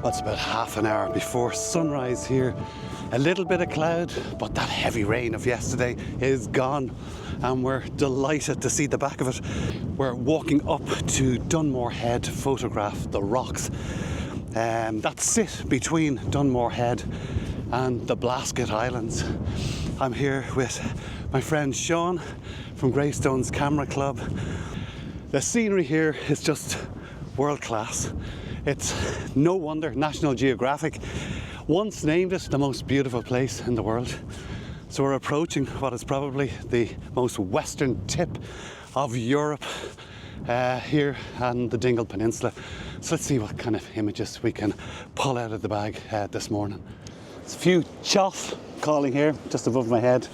Well, it's about half an hour before sunrise here. A little bit of cloud, but that heavy rain of yesterday is gone, and we're delighted to see the back of it. We're walking up to Dunmore Head to photograph the rocks that sit between Dunmore Head and the Blasket Islands. I'm here with my friend Sean from Greystone's Camera Club. The scenery here is just world class. It's no wonder National Geographic once named it the most beautiful place in the world. So we're approaching what is probably the most western tip of Europe here on the Dingle Peninsula. So let's see what kind of images we can pull out of the bag this morning. There's a few chough calling here just above my head.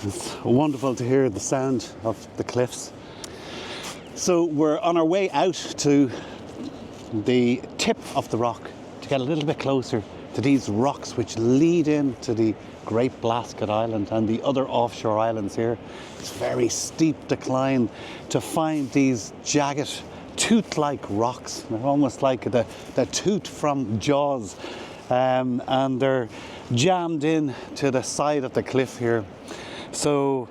It's wonderful to hear the sound of the cliffs. So we're on our way out to the tip of the rock to get a little bit closer to these rocks which lead into the Great Blasket Island and the other offshore islands here. It's a very steep decline to find these jagged tooth-like rocks. They're almost like the tooth from Jaws, and they're jammed in to the side of the cliff here. So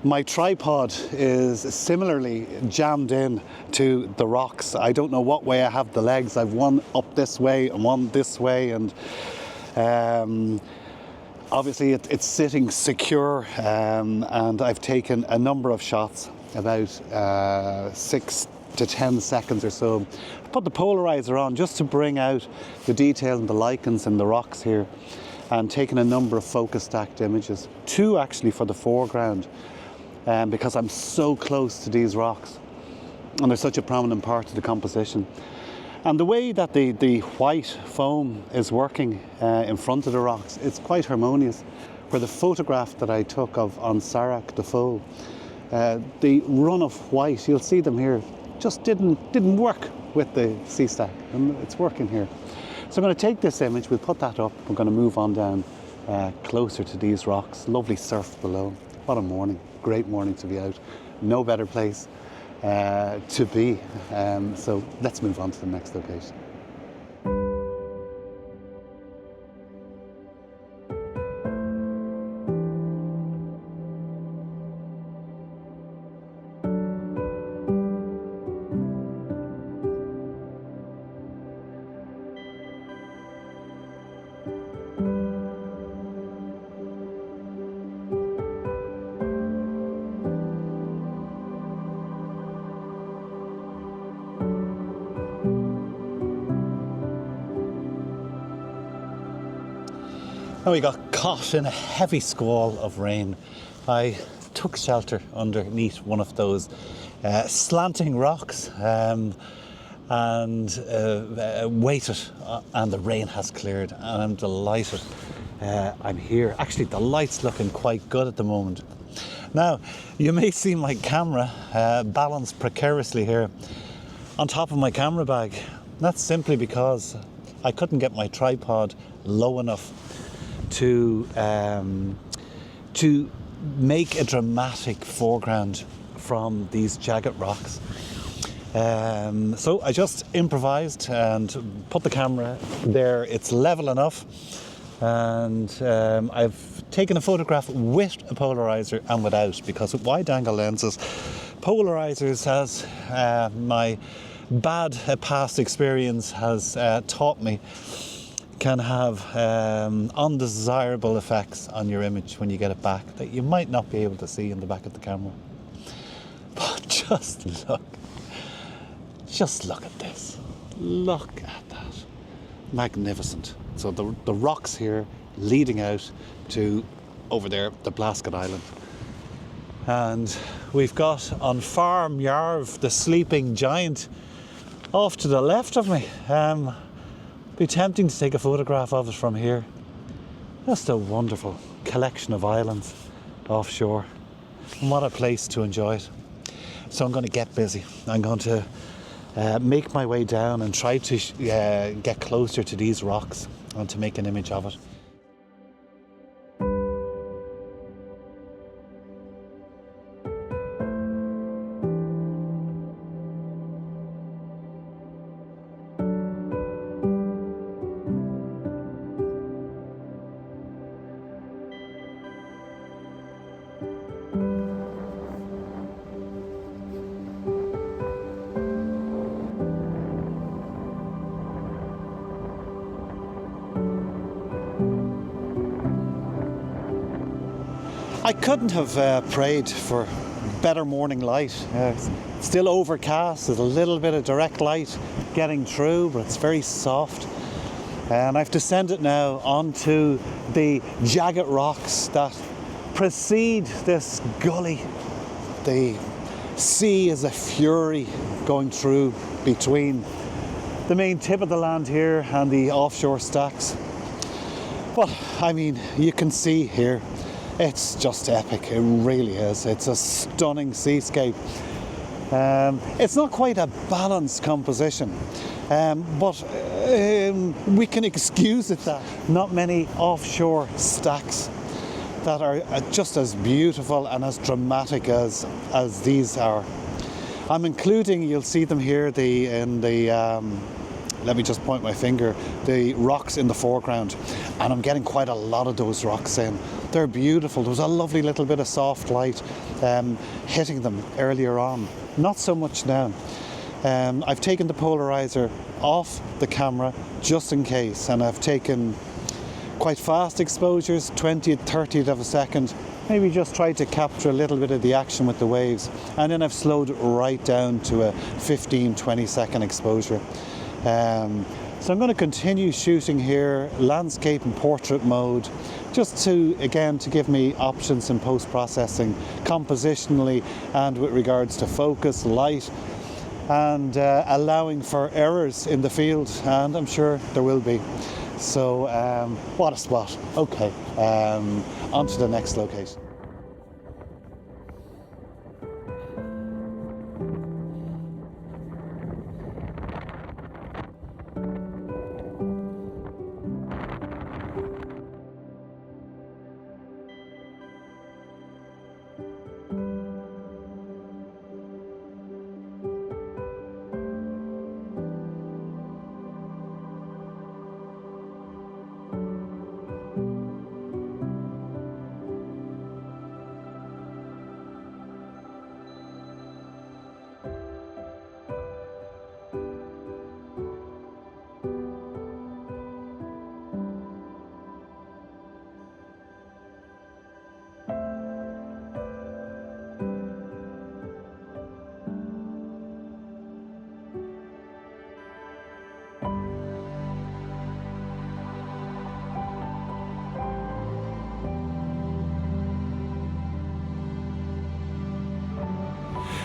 my tripod is similarly jammed in to the rocks. I don't know what way I have the legs. I've one up this way and one this way, and obviously it's sitting secure, and I've taken a number of shots, about 6 to 10 seconds or so. I put the polarizer on just to bring out the detail and the lichens in the rocks here, and taken a number of focus stacked images, 2 actually for the foreground, because I'm so close to these rocks and they're such a prominent part of the composition. And the way that the white foam is working in front of the rocks, it's quite harmonious. Where the photograph that I took of on Sarach the Foal, the run of white, you'll see them here, just didn't work with the sea stack, and it's working here. So I'm going to take this image, we'll put that up, we're going to move on down closer to these rocks. Lovely surf below. What a morning, great morning to be out. No better place to be. So let's move on to the next location. Now we got caught in a heavy squall of rain. I took shelter underneath one of those slanting rocks and waited, and the rain has cleared, and I'm delighted I'm here. Actually, the light's looking quite good at the moment. Now, you may see my camera balanced precariously here on top of my camera bag. That's simply because I couldn't get my tripod low enough to make a dramatic foreground from these jagged rocks. So I just improvised and put the camera there. It's level enough, and I've taken a photograph with a polarizer and without, because with wide angle lenses, polarizers, as my bad past experience has taught me, can have undesirable effects on your image when you get it back that you might not be able to see in the back of the camera. But just look at this. Look at that. Magnificent. So the rocks here leading out to over there, the Blasket Island. And we've got on Farm Yarv the sleeping giant off to the left of me. Be tempting to take a photograph of it from here. Just a wonderful collection of islands offshore, and what a place to enjoy it. So I'm going to get busy. I'm going to make my way down and try to get closer to these rocks and to make an image of it. I couldn't have prayed for better morning light. It's still overcast, there's a little bit of direct light getting through, but it's very soft. And I've descended now onto the jagged rocks that precede this gully. The sea is a fury going through between the main tip of the land here and the offshore stacks. But I mean, you can see here, it's just epic, it really is. It's a stunning seascape. It's not quite a balanced composition, but we can excuse it that. Not many offshore stacks that are just as beautiful and as dramatic as these are. I'm including, you'll see them here, let me just point my finger, the rocks in the foreground, and I'm getting quite a lot of those rocks in. They're beautiful. There was a lovely little bit of soft light hitting them earlier on. Not so much now. I've taken the polarizer off the camera just in case, and I've taken quite fast exposures, 20th, 30th of a second, maybe just try to capture a little bit of the action with the waves, and then I've slowed right down to a 15-20 second exposure. So I'm going to continue shooting here, landscape and portrait mode, just to give me options in post-processing, compositionally and with regards to focus, light, and allowing for errors in the field, and I'm sure there will be. So what a spot. Okay, on to the next location.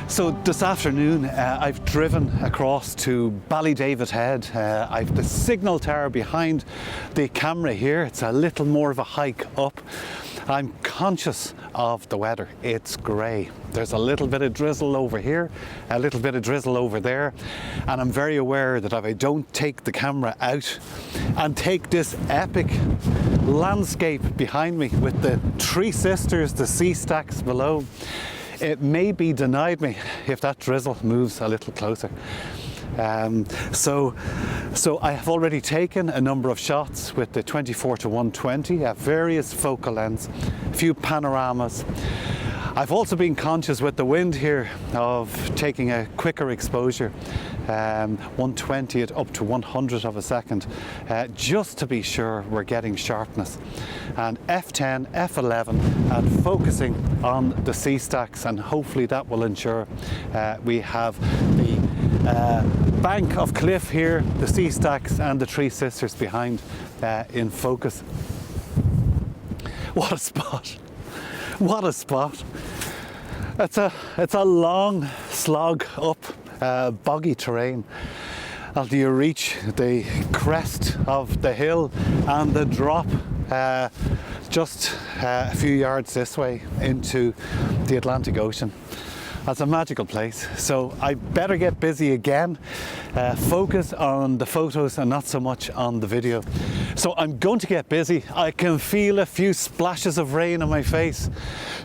So this afternoon I've driven across to Ballydavid Head. I've the signal tower behind the camera here. It's a little more of a hike up. I'm conscious of the weather. It's grey. There's a little bit of drizzle over here, a little bit of drizzle over there, and I'm very aware that if I don't take the camera out and take this epic landscape behind me with the Three Sisters, the sea stacks below, it may be denied me if that drizzle moves a little closer. So I have already taken a number of shots with the 24-120 at various focal lengths, a few panoramas. I've also been conscious with the wind here of taking a quicker exposure, 120 it up to 100 of a second, just to be sure we're getting sharpness. And F10, F11, and focusing on the sea stacks, and hopefully that will ensure we have the bank of cliff here, the sea stacks and the Three Sisters behind in focus. What a spot! What a spot! It's a long slog up boggy terrain until you reach the crest of the hill and the drop just a few yards this way into the Atlantic Ocean. That's a magical place. So I better get busy again, focus on the photos and not so much on the video. So I'm going to get busy. I can feel a few splashes of rain on my face,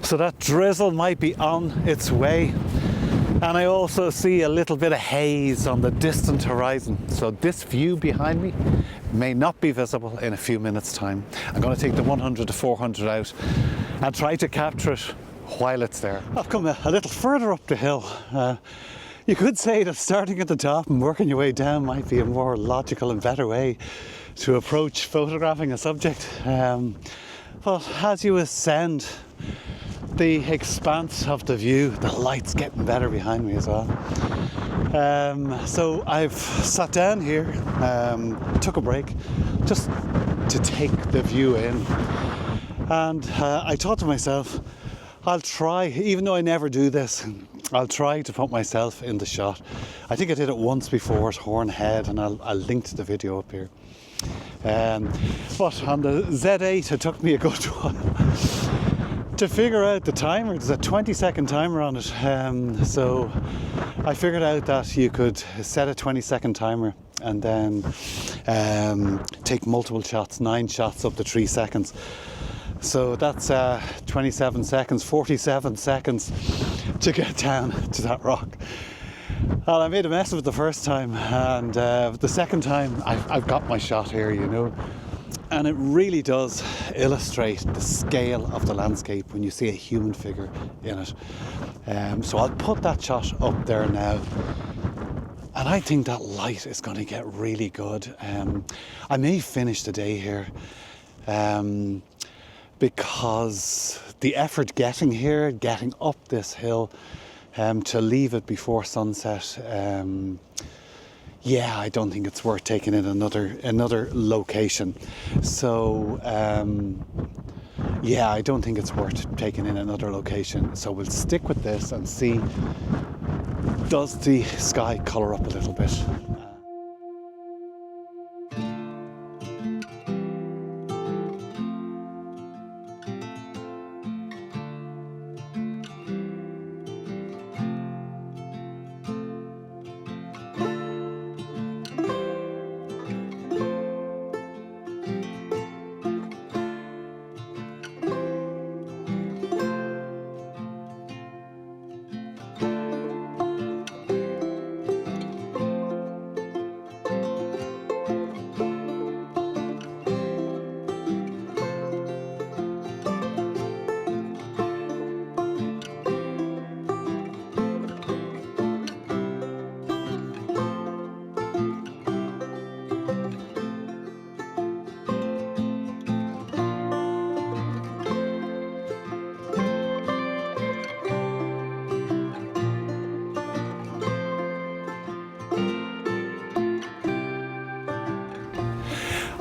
so that drizzle might be on its way. And I also see a little bit of haze on the distant horizon. So this view behind me may not be visible in a few minutes' time. I'm going to take the 100-400 out and try to capture it while it's there. I've come a little further up the hill. You could say that starting at the top and working your way down might be a more logical and better way to approach photographing a subject. But as you ascend the expanse of the view, the light's getting better behind me as well. So I've sat down here, took a break just to take the view in, and I thought to myself, I'll try, even though I never do this, I'll try to put myself in the shot. I think I did it once before at Horn Head, and I'll link to the video up here. But on the Z8 it took me a good while to figure out the timer. There's a 20-second timer on it, so I figured out that you could set a 20-second timer and then take multiple shots, 9 shots up to 3 seconds. So that's 27 seconds, 47 seconds to get down to that rock. And I made a mess of it the first time, and the second time I've got my shot here, you know. And it really does illustrate the scale of the landscape when you see a human figure in it. So I'll put that shot up there now. And I think that light is going to get really good. I may finish the day here because the effort getting here, getting up this hill, to leave it before sunset, yeah, I don't think it's worth taking in another location. So yeah, I don't think it's worth taking in another location. So we'll stick with this and see, does the sky colour up a little bit?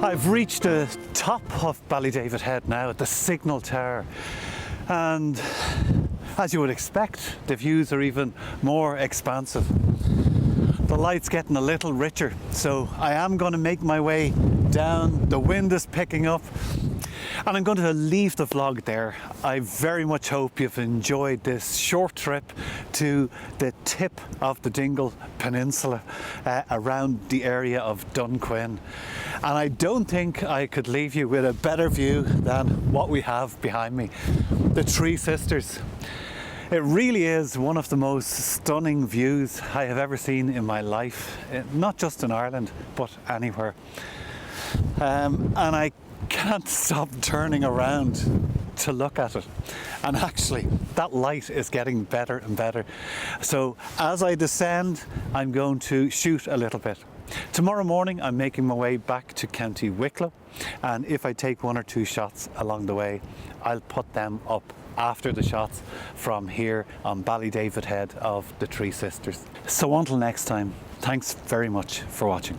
I've reached the top of Ballydavid Head now at the signal tower, and as you would expect, the views are even more expansive. The light's getting a little richer, so I am going to make my way down. The wind is picking up, and I'm going to leave the vlog there. I very much hope you've enjoyed this short trip to the tip of the Dingle Peninsula around the area of Dunquin. And I don't think I could leave you with a better view than what we have behind me, the Three Sisters. It really is one of the most stunning views I have ever seen in my life, not just in Ireland, but anywhere. And I can't stop turning around to look at it. And actually, that light is getting better and better. So as I descend, I'm going to shoot a little bit. Tomorrow morning, I'm making my way back to County Wicklow, and if I take 1 or 2 shots along the way, I'll put them up after the shots from here on Ballydavid Head of the Three Sisters. So until next time, thanks very much for watching.